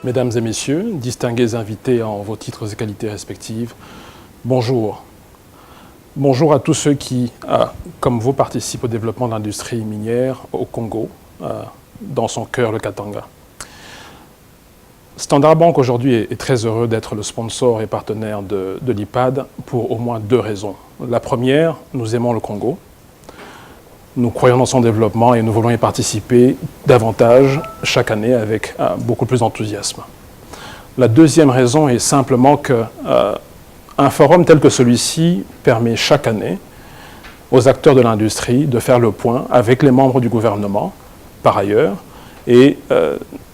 Mesdames et messieurs, distingués invités en vos titres et qualités respectives, bonjour. Bonjour à tous ceux qui, comme vous, participent au développement de l'industrie minière au Congo, dans son cœur, le Katanga. Standard Bank aujourd'hui est très heureux d'être le sponsor et partenaire de l'IPAD pour au moins deux raisons. La première, nous aimons le Congo. Nous croyons dans son développement et nous voulons y participer davantage chaque année avec beaucoup plus d'enthousiasme. La deuxième raison est simplement qu'un forum tel que celui-ci permet chaque année aux acteurs de l'industrie de faire le point avec les membres du gouvernement, par ailleurs, et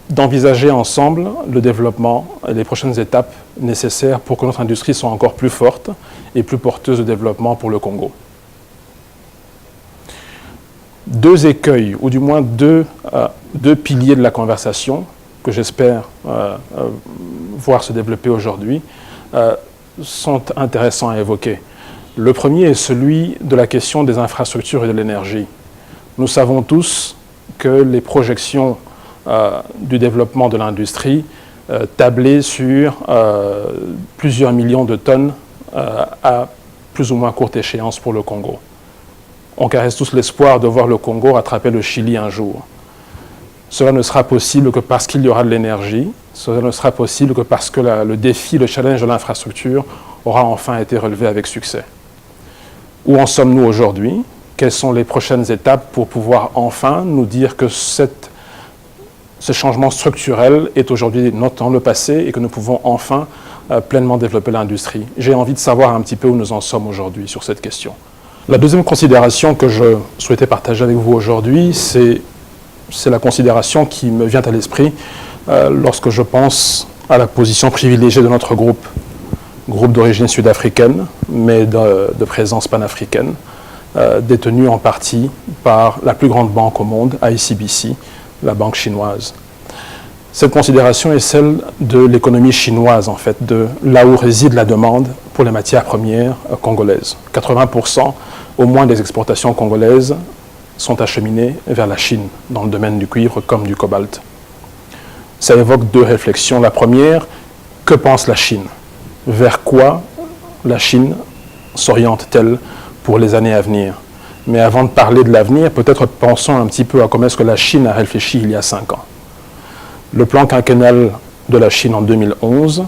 d'envisager ensemble le développement et les prochaines étapes nécessaires pour que notre industrie soit encore plus forte et plus porteuse de développement pour le Congo. Deux écueils, ou du moins deux piliers de la conversation que j'espère voir se développer aujourd'hui, sont intéressants à évoquer. Le premier est celui de la question des infrastructures et de l'énergie. Nous savons tous que les projections du développement de l'industrie tablaient sur plusieurs millions de tonnes à plus ou moins courte échéance pour le Congo. On caresse tous l'espoir de voir le Congo rattraper le Chili un jour. Cela ne sera possible que parce qu'il y aura de l'énergie. Cela ne sera possible que parce que le défi, le challenge de l'infrastructure aura enfin été relevé avec succès. Où en sommes-nous aujourd'hui? Quelles sont les prochaines étapes pour pouvoir enfin nous dire que ce changement structurel est aujourd'hui dans le passé et que nous pouvons enfin pleinement développer l'industrie? J'ai envie de savoir un petit peu où nous en sommes aujourd'hui sur cette question. La deuxième considération que je souhaitais partager avec vous aujourd'hui, c'est la considération qui me vient à l'esprit lorsque je pense à la position privilégiée de notre groupe d'origine sud-africaine, mais de présence panafricaine, détenu en partie par la plus grande banque au monde, ICBC, la banque chinoise. Cette considération est celle de l'économie chinoise, en fait, de là où réside la demande pour les matières premières congolaises. 80% au moins des exportations congolaises sont acheminées vers la Chine, dans le domaine du cuivre comme du cobalt. Ça évoque deux réflexions. La première, que pense la Chine? Vers quoi la Chine s'oriente-t-elle pour les années à venir? Mais avant de parler de l'avenir, peut-être pensons un petit peu à comment est-ce que la Chine a réfléchi il y a 5 ans. Le plan quinquennal de la Chine en 2011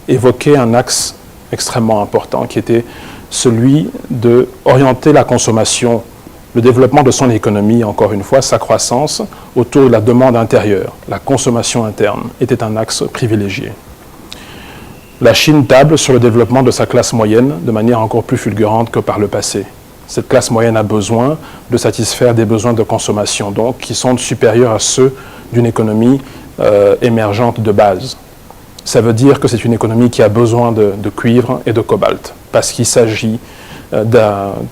évoquait un axe extrêmement important qui était celui d'orienter la consommation, le développement de son économie, encore une fois, sa croissance, autour de la demande intérieure. La consommation interne était un axe privilégié. La Chine table sur le développement de sa classe moyenne de manière encore plus fulgurante que par le passé. Cette classe moyenne a besoin de satisfaire des besoins de consommation, donc qui sont supérieurs à ceux d'une économie émergente de base. Ça veut dire que c'est une économie qui a besoin de cuivre et de cobalt, parce qu'il s'agit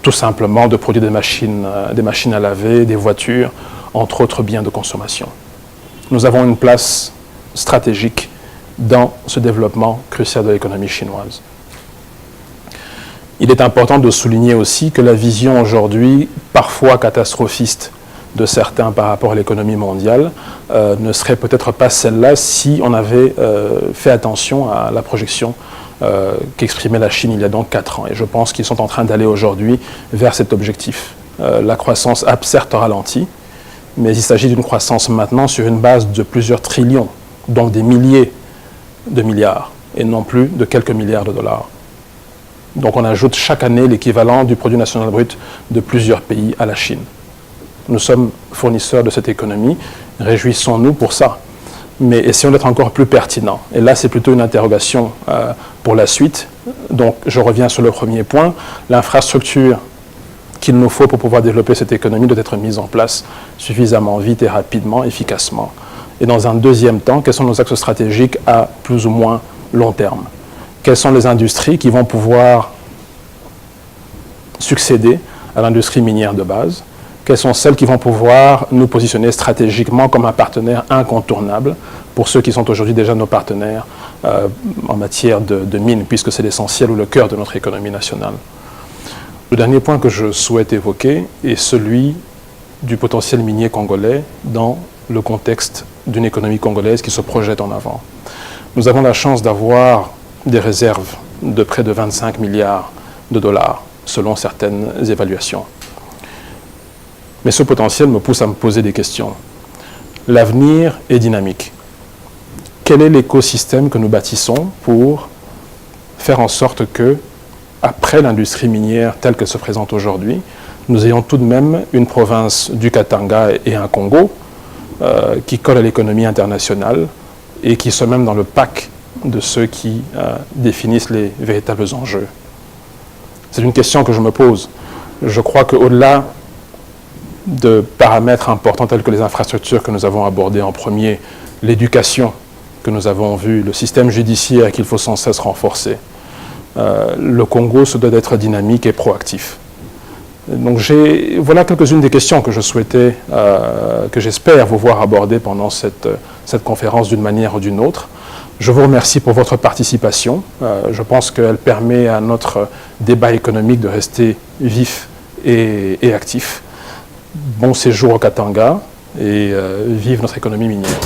tout simplement de produire des machines à laver, des voitures, entre autres biens de consommation. Nous avons une place stratégique dans ce développement crucial de l'économie chinoise. Il est important de souligner aussi que la vision aujourd'hui, parfois catastrophiste, de certains par rapport à l'économie mondiale, ne serait peut-être pas celle-là si on avait fait attention à la projection qu'exprimait la Chine il y a donc 4 ans. Et je pense qu'ils sont en train d'aller aujourd'hui vers cet objectif. La croissance a certes ralenti, mais il s'agit d'une croissance maintenant sur une base de plusieurs trillions, donc des milliers de milliards, et non plus de quelques milliards de dollars. Donc on ajoute chaque année l'équivalent du produit national brut de plusieurs pays à la Chine. Nous sommes fournisseurs de cette économie, réjouissons-nous pour ça. Mais essayons d'être encore plus pertinents. Et là, c'est plutôt une interrogation pour la suite. Donc, je reviens sur le premier point. L'infrastructure qu'il nous faut pour pouvoir développer cette économie doit être mise en place suffisamment vite et rapidement, efficacement. Et dans un deuxième temps, quels sont nos axes stratégiques à plus ou moins long terme? Quelles sont les industries qui vont pouvoir succéder à l'industrie minière de base? Quelles sont celles qui vont pouvoir nous positionner stratégiquement comme un partenaire incontournable pour ceux qui sont aujourd'hui déjà nos partenaires en matière de mines, puisque c'est l'essentiel ou le cœur de notre économie nationale. Le dernier point que je souhaite évoquer est celui du potentiel minier congolais dans le contexte d'une économie congolaise qui se projette en avant. Nous avons la chance d'avoir des réserves de près de 25 milliards de dollars, selon certaines évaluations. Mais ce potentiel me pousse à me poser des questions. L'avenir est dynamique. Quel est l'écosystème que nous bâtissons pour faire en sorte que, après l'industrie minière telle qu'elle se présente aujourd'hui, nous ayons tout de même une province du Katanga et un Congo qui colle à l'économie internationale et qui sont même dans le pack de ceux qui définissent les véritables enjeux. C'est une question que je me pose. Je crois qu'au-delà de paramètres importants tels que les infrastructures que nous avons abordées en premier, l'éducation que nous avons vue, le système judiciaire qu'il faut sans cesse renforcer, le Congo se doit d'être dynamique et proactif. Donc voilà quelques-unes des questions que je souhaitais, que j'espère vous voir aborder pendant cette conférence d'une manière ou d'une autre. Je vous remercie pour votre participation. Je pense qu'elle permet à notre débat économique de rester vif et actif. Bon séjour au Katanga et vive notre économie minière.